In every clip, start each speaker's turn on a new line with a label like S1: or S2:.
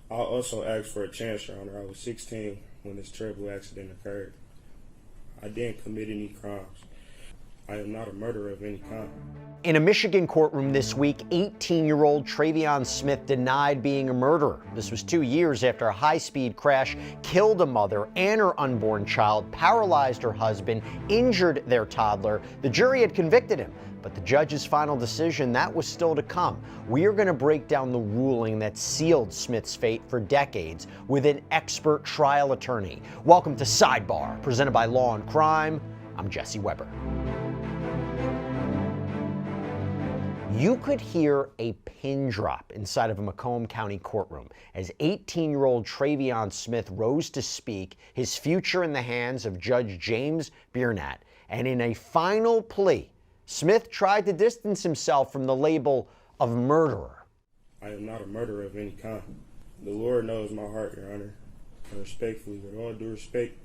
S1: I also asked for a chance, Your Honor. I was 16 when this terrible accident occurred. I didn't commit any crimes. I am not a murderer of any kind.
S2: In a Michigan courtroom this week, 18-year-old Travion Smith denied being a murderer. This was 2 years after a high-speed crash killed a mother and her unborn child, paralyzed her husband, injured their toddler. The jury had convicted him, but the judge's final decision, that was still to come. We are going to break down the ruling that sealed Smith's fate for decades with an expert trial attorney. Welcome to Sidebar, presented by Law&Crime. I'm Jesse Weber. You could hear a pin drop inside of a Macomb County courtroom as 18-year-old Travion Smith rose to speak, his future in the hands of Judge James Biernat. And in a final plea, Smith tried to distance himself from the label of murderer.
S1: I am not a murderer of any kind. The Lord knows my heart, Your Honor. And respectfully, with all due respect,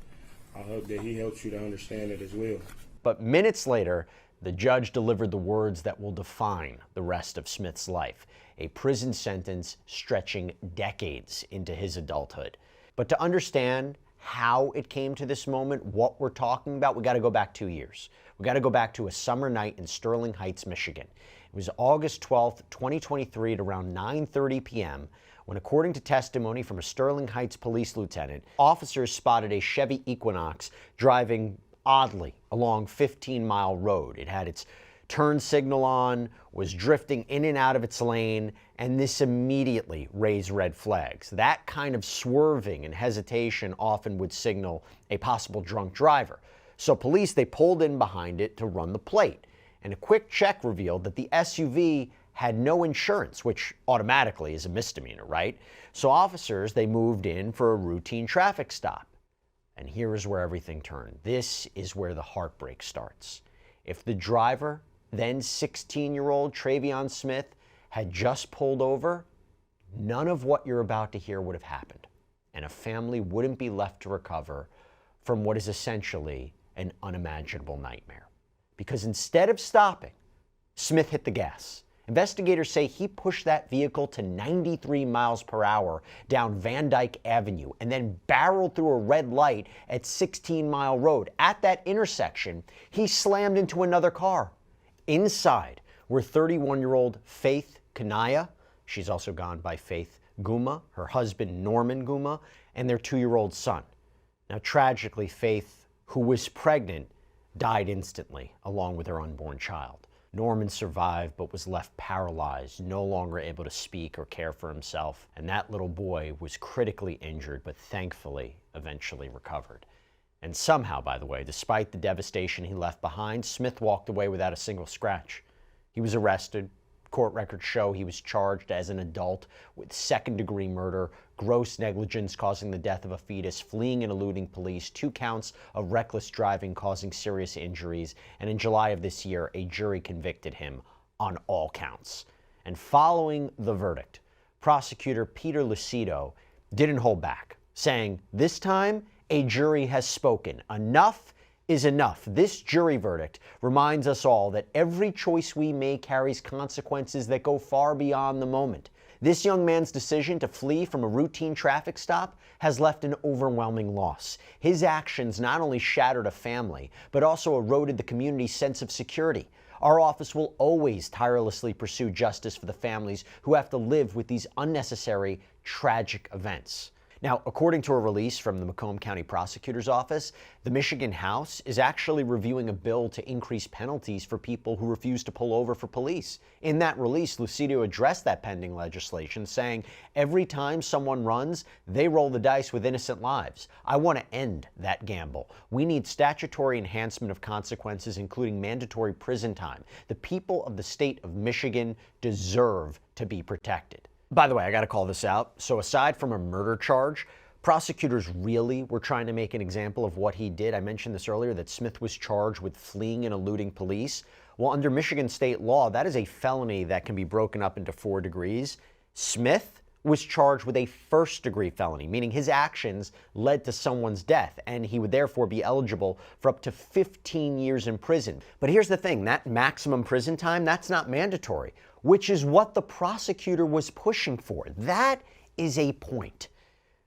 S1: I hope that He helps you to understand it as well.
S2: But minutes later, the judge delivered the words that will define the rest of Smith's life, a prison sentence stretching decades into his adulthood. But to understand how it came to this moment, what we're talking about, we got to go back 2 years. We got to go back to a summer night in Sterling Heights, Michigan. It was August 12th, 2023 at around 9:30 p.m. when, according to testimony from a Sterling Heights police lieutenant, officers spotted a Chevy Equinox driving oddly along 15-Mile Road. It had its turn signal on, was drifting in and out of its lane, and this immediately raised red flags. That kind of swerving and hesitation often would signal a possible drunk driver. So police, they pulled in behind it to run the plate, and a quick check revealed that the SUV had no insurance, which automatically is a misdemeanor, right? So officers, they moved in for a routine traffic stop. And here is where everything turned. This is where the heartbreak starts. If the driver, then 16-year-old Travion Smith, had just pulled over, none of what you're about to hear would have happened, and a family wouldn't be left to recover from what is essentially an unimaginable nightmare. Because instead of stopping, Smith hit the gas. Investigators say he pushed that vehicle to 93 miles per hour down Van Dyke Avenue and then barreled through a red light at 16-Mile Road. At that intersection, he slammed into another car. Inside were 31-year-old Faith Kanaya, she's also gone by Faith Guma, her husband Norman Guma, and their 2-year-old son. Now, tragically, Faith, who was pregnant, died instantly along with her unborn child. Norman survived but was left paralyzed, no longer able to speak or care for himself, and that little boy was critically injured but thankfully eventually recovered. And somehow, by the way, despite the devastation he left behind, Smith walked away without a single scratch. He was arrested. Court records show he was charged as an adult with second-degree murder, gross negligence causing the death of a fetus, fleeing and eluding police, 2 counts of reckless driving causing serious injuries, and in July of this year, a jury convicted him on all counts. And following the verdict, prosecutor Peter Lucido didn't hold back, saying, "This time, a jury has spoken. Enough is enough." This jury verdict reminds us all that every choice we make carries consequences that go far beyond the moment. This young man's decision to flee from a routine traffic stop has left an overwhelming loss. His actions not only shattered a family, but also eroded the community's sense of security. Our office will always tirelessly pursue justice for the families who have to live with these unnecessary, tragic events. Now, according to a release from the Macomb County Prosecutor's Office, the Michigan House is actually reviewing a bill to increase penalties for people who refuse to pull over for police. In that release, Lucido addressed that pending legislation, saying, "Every time someone runs, they roll the dice with innocent lives. I want to end that gamble. We need statutory enhancement of consequences, including mandatory prison time. The people of the state of Michigan deserve to be protected." By the way, I got to call this out. So aside from a murder charge, prosecutors really were trying to make an example of what he did. I mentioned this earlier, that Smith was charged with fleeing and eluding police. Well, under Michigan state law, that is a felony that can be broken up into 4 degrees. Smith was charged with a first-degree felony, meaning his actions led to someone's death, and he would therefore be eligible for up to 15 years in prison. But here's the thing, that maximum prison time, that's not mandatory, which is what the prosecutor was pushing for. That is a point.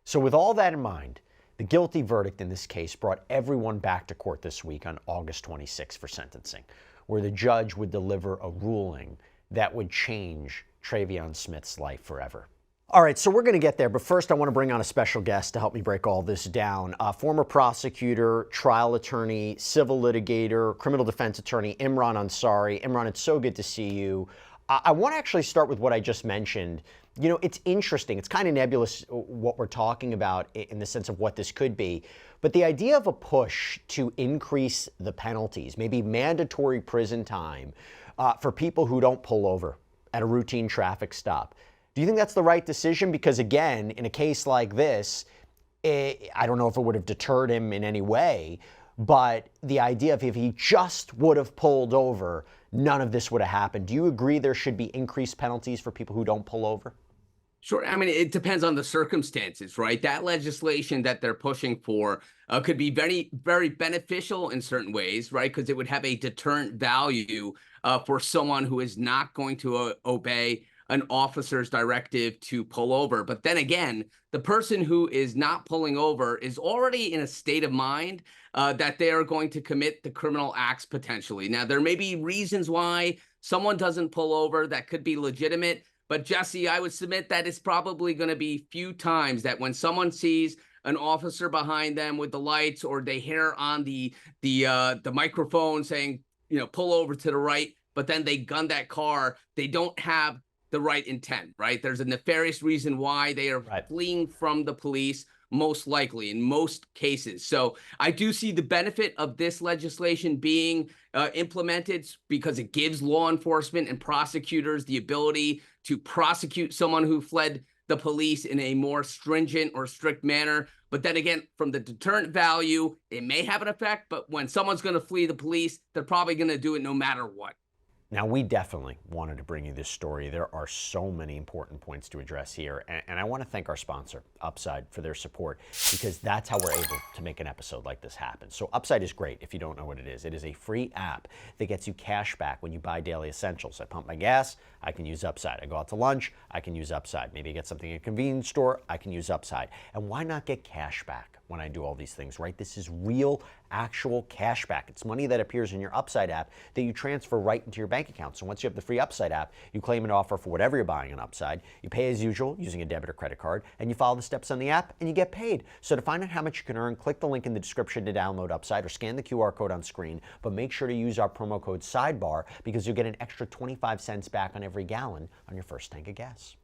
S2: So with all that in mind, the guilty verdict in this case brought everyone back to court this week on August 26 for sentencing, where the judge would deliver a ruling that would change Travion Smith's life forever. All right, so we're going to get there, but first I want to bring on a special guest to help me break all this down. Former prosecutor, trial attorney, civil litigator, criminal defense attorney, Imran Ansari. Imran, it's so good to see you. I want to actually start with what I just mentioned. You know, it's interesting. It's kind of nebulous what we're talking about in the sense of what this could be. But the idea of a push to increase the penalties, maybe mandatory prison time for people who don't pull over at a routine traffic stop. Do you think that's the right decision? Because again, in a case like this, I don't know if it would have deterred him in any way, but the idea of if he just would have pulled over, none of this would have happened. Do you agree there should be increased penalties for people who don't pull over?
S3: Sure. I mean, it depends on the circumstances, right? That legislation that they're pushing for could be very, very beneficial in certain ways, right? Because it would have a deterrent value for someone who is not going to obey an officer's directive to pull over. But then again, the person who is not pulling over is already in a state of mind that they are going to commit the criminal acts potentially. Now, there may be reasons why someone doesn't pull over that could be legitimate. But Jesse, I would submit that it's probably going to be few times that when someone sees an officer behind them with the lights, or they hear on the microphone saying, you know, pull over to the right, but then they gun that car, they don't have the right intent, right? There's a nefarious reason why they are fleeing from the police, most likely in most cases. So I do see the benefit of this legislation being implemented because it gives law enforcement and prosecutors the ability to prosecute someone who fled the police in a more stringent or strict manner. But then again, from the deterrent value, it may have an effect, but when someone's going to flee the police, they're probably going to do it no matter what.
S2: Now, we definitely wanted to bring you this story. There are so many important points to address here, and I want to thank our sponsor, Upside, for their support, because that's how we're able to make an episode like this happen. So Upside is great if you don't know what it is. It is a free app that gets you cash back when you buy daily essentials. I pump my gas, I can use Upside. I go out to lunch, I can use Upside. Maybe I get something at a convenience store, I can use Upside. And why not get cash back when I do all these things, right? This is real, actual cash back. It's money that appears in your Upside app that you transfer right into your bank account. So once you have the free Upside app, you claim an offer for whatever you're buying on Upside. You pay as usual using a debit or credit card, and you follow the steps on the app, and you get paid. So to find out how much you can earn, click the link in the description to download Upside or scan the QR code on screen. But make sure to use our promo code Sidebar because you'll get an extra 25 cents back on every gallon on your first tank of gas.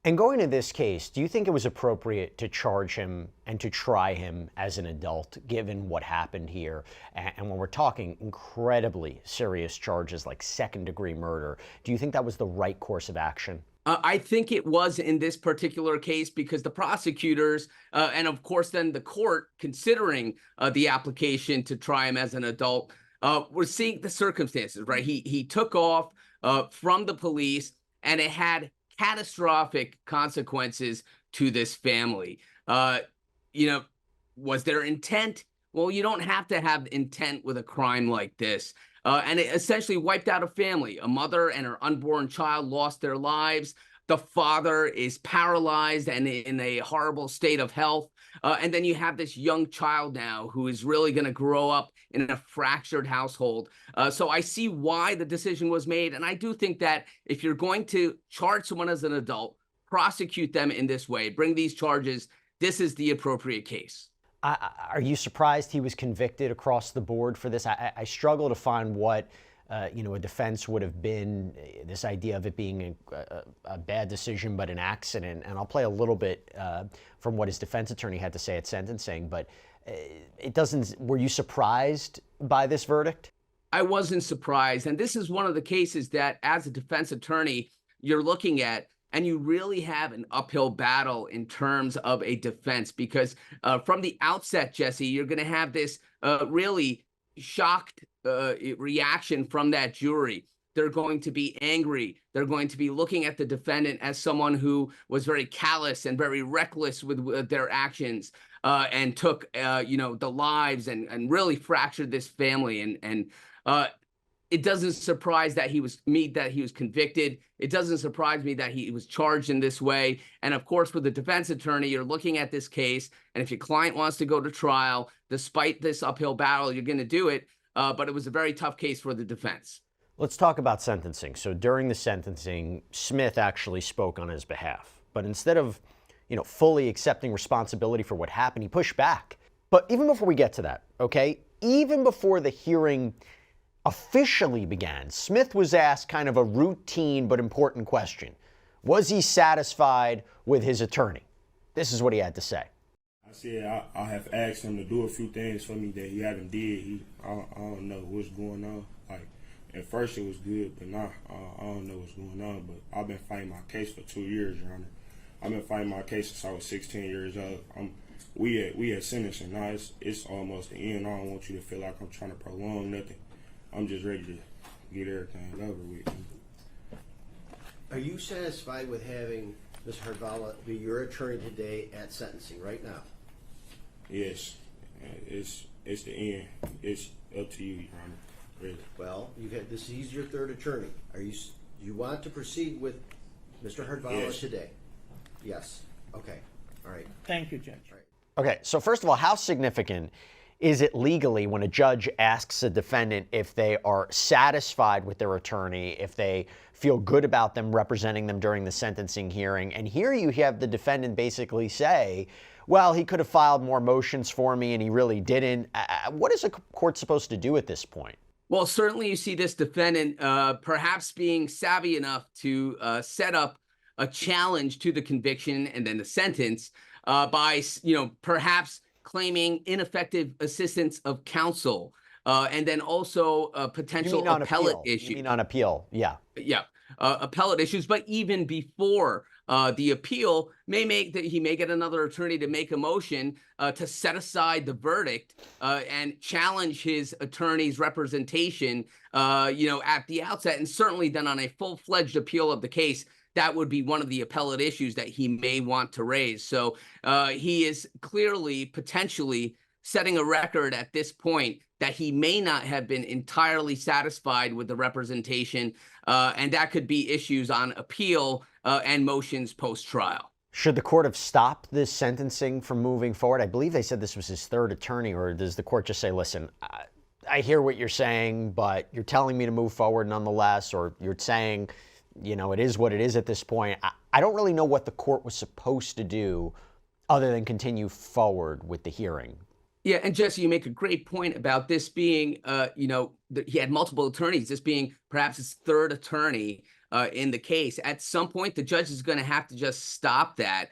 S2: And going to this case, do you think it was appropriate to charge him and to try him as an adult, given what happened here? And when we're talking incredibly serious charges like second-degree murder, do you think that was the right course of action?
S3: I think it was in this particular case because the prosecutors and, of course, then the court, considering the application to try him as an adult, were seeing the circumstances, right? He took off from the police, and it had catastrophic consequences to this family. You know, was there intent? Well, you don't have to have intent with a crime like this. And it essentially wiped out a family. A mother and her unborn child lost their lives. The father is paralyzed and in a horrible state of health. And then you have this young child now who is really going to grow up in a fractured household. So I see why the decision was made. And I do think that if you're going to charge someone as an adult, prosecute them in this way, bring these charges, this is the appropriate case.
S2: Are you surprised he was convicted across the board for this? I struggle to find what a defense would have been, this idea of it being a bad decision but an accident. And I'll play a little bit from what his defense attorney had to say at sentencing, but it doesn't. Were you surprised by this verdict?
S3: I wasn't surprised. And this is one of the cases that, as a defense attorney, you're looking at, and you really have an uphill battle in terms of a defense, because from the outset, Jesse, you're going to have this really shocked reaction from that jury. They're going to be angry. They're going to be looking at the defendant as someone who was very callous and very reckless with their actions and took, the lives and really fractured this family. And it doesn't surprise that he was convicted. It doesn't surprise me that he was charged in this way. And of course, with the defense attorney, you're looking at this case, and if your client wants to go to trial, despite this uphill battle, you're going to do it. But it was a very tough case for the defense.
S2: Let's talk about sentencing. So during the sentencing, Smith actually spoke on his behalf. But instead of, fully accepting responsibility for what happened, he pushed back. But even before we get to that, okay, even before the hearing officially began, Smith was asked kind of a routine but important question. Was he satisfied with his attorney? This is what he had to say.
S1: I said I have asked him to do a few things for me that he haven't did. I don't know what's going on. Like, at first it was good, but now I don't know what's going on. But I've been fighting my case for 2 years, Your Honor. I've been fighting my case since I was 16 years old. We at sentencing. Now it's almost the end. I don't want you to feel like I'm trying to prolong nothing. I'm just ready to get everything over with.
S4: Are you satisfied with having Ms. Hardvala be your attorney today at sentencing right now?
S1: Yes. It's the end. It's up to you, Your Honor. Really.
S4: Well, he's your third attorney. You want to proceed with Mr. Hardvala
S1: Yes.
S4: today? Yes. Okay. All right.
S5: Thank you, Judge.
S4: All right.
S2: Okay, so first of all, how significant is it legally when a judge asks a defendant if they are satisfied with their attorney, if they feel good about them representing them during the sentencing hearing? And here you have the defendant basically say, well, he could have filed more motions for me and he really didn't. What is a court supposed to do at this point?
S3: Well, certainly you see this defendant perhaps being savvy enough to set up a challenge to the conviction and then the sentence by, perhaps claiming ineffective assistance of counsel, and then also potential appellate issues.
S2: You mean on appeal? Yeah.
S3: Yeah, appellate issues. But even before the appeal, he may get another attorney to make a motion to set aside the verdict and challenge his attorney's representation, at the outset, and certainly then on a full-fledged appeal of the case. That would be one of the appellate issues that he may want to raise. So he is clearly, potentially setting a record at this point that he may not have been entirely satisfied with the representation, and that could be issues on appeal and motions post-trial.
S2: Should the court have stopped this sentencing from moving forward? I believe they said this was his third attorney, or does the court just say, listen, I hear what you're saying, but you're telling me to move forward nonetheless, or you're saying, it is what it is at this point. I don't really know what the court was supposed to do other than continue forward with the hearing.
S3: Yeah, and Jesse, you make a great point about this being, he had multiple attorneys, this being perhaps his third attorney in the case. At some point, the judge is going to have to just stop that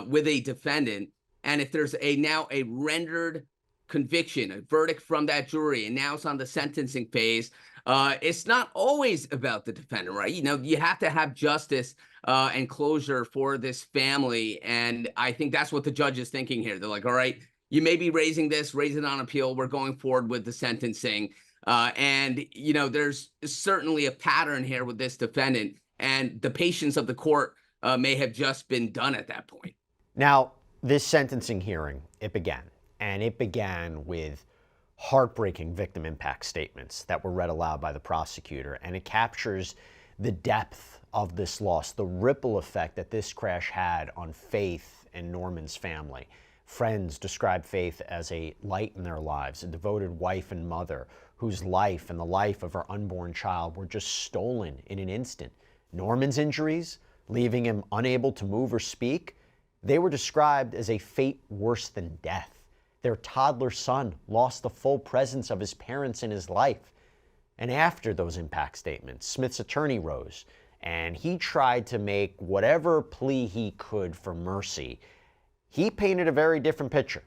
S3: with a defendant. And if there's now a rendered conviction, a verdict from that jury, and now it's on the sentencing phase, it's not always about the defendant, right? You have to have justice and closure for this family. And I think that's what the judge is thinking here. They're like, all right, you may be raise it on appeal. We're going forward with the sentencing. And there's certainly a pattern here with this defendant, and the patience of the court may have just been done at that point.
S2: Now, this sentencing hearing, it began with heartbreaking victim impact statements that were read aloud by the prosecutor, and it captures the depth of this loss, the ripple effect that this crash had on Faith and Norman's family. Friends described Faith as a light in their lives, a devoted wife and mother whose life and the life of her unborn child were just stolen in an instant. Norman's injuries, leaving him unable to move or speak, they were described as a fate worse than death. Their toddler son lost the full presence of his parents in his life. And after those impact statements, Smith's attorney rose, and he tried to make whatever plea he could for mercy. He painted a very different picture.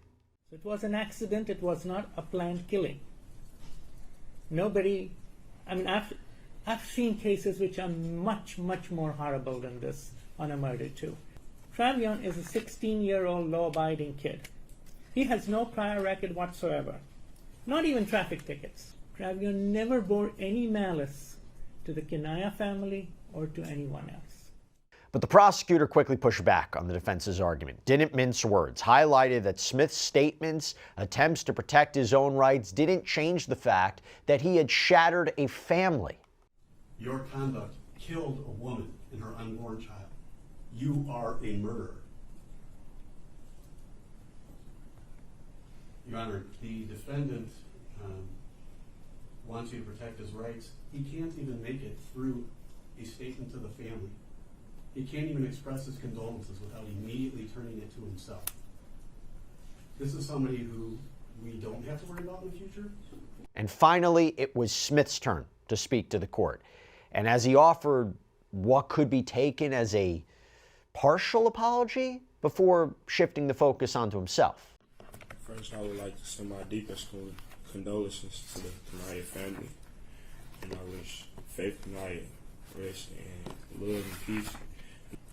S5: It was an accident. It was not a planned killing. I've seen cases which are much, much more horrible than this on a murder too. Travion is a 16-year-old law-abiding kid. He has no prior record whatsoever, not even traffic tickets. Travion never bore any malice to the Kanaya family or to anyone else.
S2: But the prosecutor quickly pushed back on the defense's argument, didn't mince words, highlighted that Smith's statements, attempts to protect his own rights, didn't change the fact that he had shattered a family.
S6: Your conduct killed a woman and her unborn child. You are a murderer. Your Honor, the defendant wants you to protect his rights. He can't even make it through a statement to the family. He can't even express his condolences without immediately turning it to himself. This is somebody who we don't have to worry about in the future.
S2: And finally, it was Smith's turn to speak to the court. And as he offered what could be taken as a partial apology before shifting the focus onto himself.
S1: First, I would like to send my deepest condolences to the Kanaya family, and I wish Faith Kanaya rest in love and peace.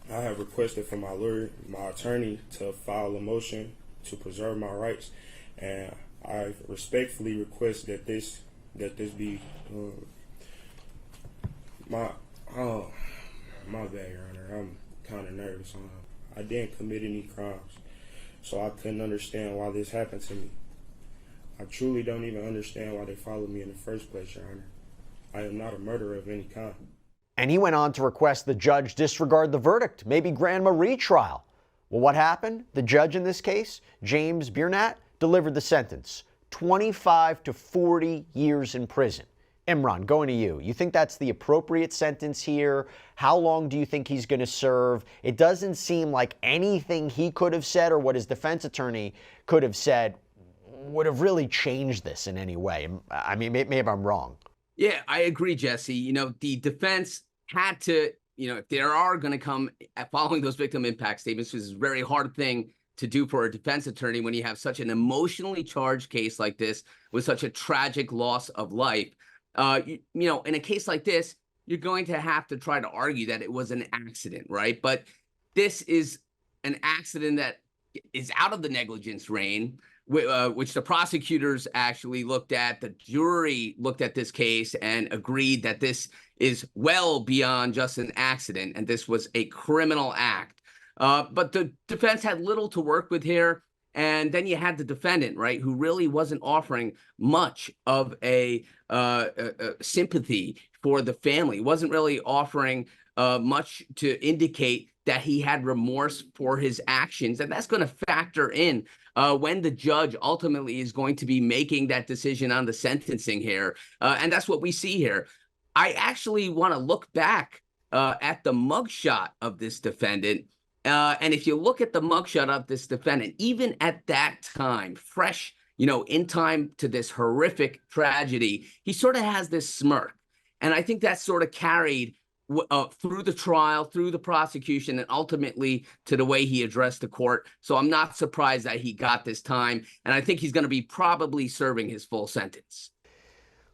S1: I have requested from my lawyer, my attorney, to file a motion to preserve my rights, and I respectfully request that this be my bad, Your Honor. I'm kind of nervous. I didn't commit any crimes, so I couldn't understand why this happened to me. I truly don't even understand why they followed me in the first place, Your Honor. I am not a murderer of any kind.
S2: And he went on to request the judge disregard the verdict, maybe grant him a retrial. Well, what happened? The judge in this case, James Biernat, delivered the sentence, 25 to 40 years in prison. Imran, going to you. You think that's the appropriate sentence here? How long do you think he's going to serve? It doesn't seem like anything he could have said or what his defense attorney could have said would have really changed this in any way. I mean, maybe I'm wrong.
S3: Yeah, I agree, Jesse. You know, the defense had to, you know, if there are going to come following those victim impact statements, which is a very hard thing to do for a defense attorney when you have such an emotionally charged case like this with such a tragic loss of life. You know, in a case like this, you're going to have to try to argue that it was an accident, right? But this is an accident that is out of the negligence reign, which the prosecutors actually looked at. The jury looked at this case and agreed that this is well beyond just an accident, and this was a criminal act. But the defense had little to work with here. And then you had the defendant, right, who really wasn't offering much of a sympathy for the family, wasn't really offering much to indicate that he had remorse for his actions. And that's going to factor in when the judge ultimately is going to be making that decision on the sentencing here. And that's what we see here. I actually want to look back at the mugshot of this defendant. And if you look at the mugshot of this defendant, even at that time, fresh, you know, in time to this horrific tragedy, he sort of has this smirk. And I think that's sort of carried through the trial, through the prosecution, and ultimately to the way he addressed the court. So I'm not surprised that he got this time. And I think he's going to be probably serving his full sentence.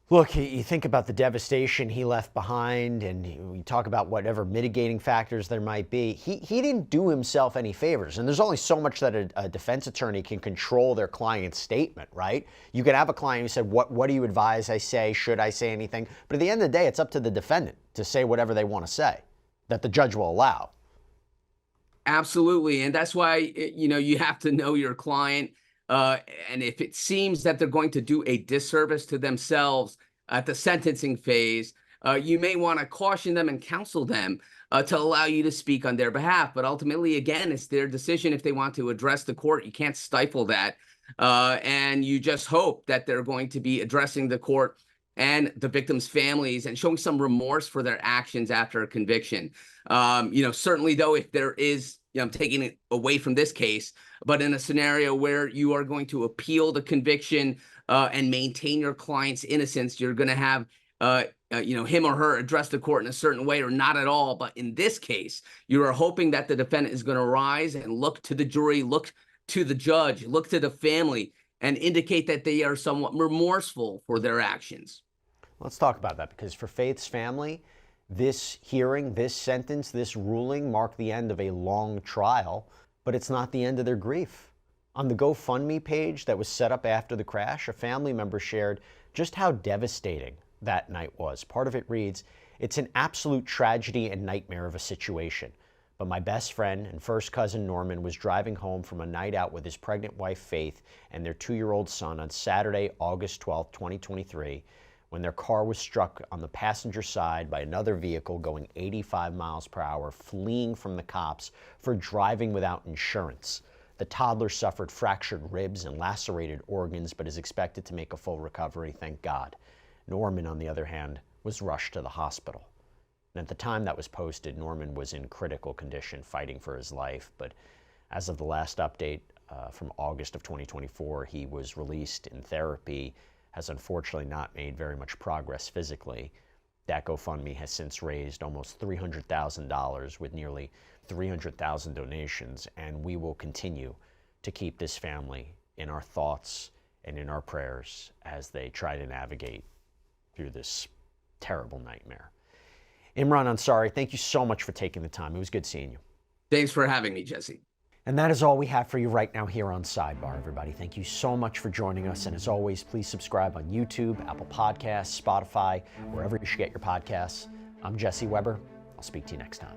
S2: Look, you think about the devastation he left behind, and we talk about whatever mitigating factors there might be. He didn't do himself any favors, and there's only so much that a defense attorney can control their client's statement, right? You could have a client who said, what do you advise I say? Should I say anything? But at the end of the day, it's up to the defendant to say whatever they want to say, that the judge will allow.
S3: Absolutely, and that's why, you know, you have to know your client. And if it seems that they're going to do a disservice to themselves at the sentencing phase, you may want to caution them and counsel them to allow you to speak on their behalf. But ultimately, again, it's their decision if they want to address the court. You can't stifle that. And you just hope that they're going to be addressing the court and the victims' families and showing some remorse for their actions after a conviction. You know, certainly, though, if there is, you know, I'm taking it away from this case, but in a scenario where you are going to appeal the conviction and maintain your client's innocence, you're going to have, you know, him or her address the court in a certain way or not at all. But in this case, you are hoping that the defendant is going to rise and look to the jury, look to the judge, look to the family, and indicate that they are somewhat remorseful for their actions.
S2: Let's talk about that, because for Faith's family, this hearing, this sentence, this ruling marked the end of a long trial, but it's not the end of their grief. On the GoFundMe page that was set up after the crash, a family member shared just how devastating that night was. Part of it reads, "It's an absolute tragedy and nightmare of a situation. But my best friend and first cousin Norman was driving home from a night out with his pregnant wife Faith and their 2-year-old son on Saturday, August 12, 2023, when their car was struck on the passenger side by another vehicle going 85 miles per hour, fleeing from the cops for driving without insurance. The toddler suffered fractured ribs and lacerated organs, but is expected to make a full recovery, thank God. Norman, on the other hand, was rushed to the hospital. And at the time that was posted, Norman was in critical condition, fighting for his life. But as of the last update from August of 2024, he was released in therapy, has unfortunately not made very much progress physically. That GoFundMe has since raised almost $300,000 with nearly 300,000 donations, and we will continue to keep this family in our thoughts and in our prayers as they try to navigate through this terrible nightmare. Imran Ansari, thank you so much for taking the time. It was good seeing you.
S3: Thanks for having me, Jesse.
S2: And that is all we have for you right now here on Sidebar, everybody. Thank you so much for joining us. And as always, please subscribe on YouTube, Apple Podcasts, Spotify, wherever you should get your podcasts. I'm Jesse Weber. I'll speak to you next time.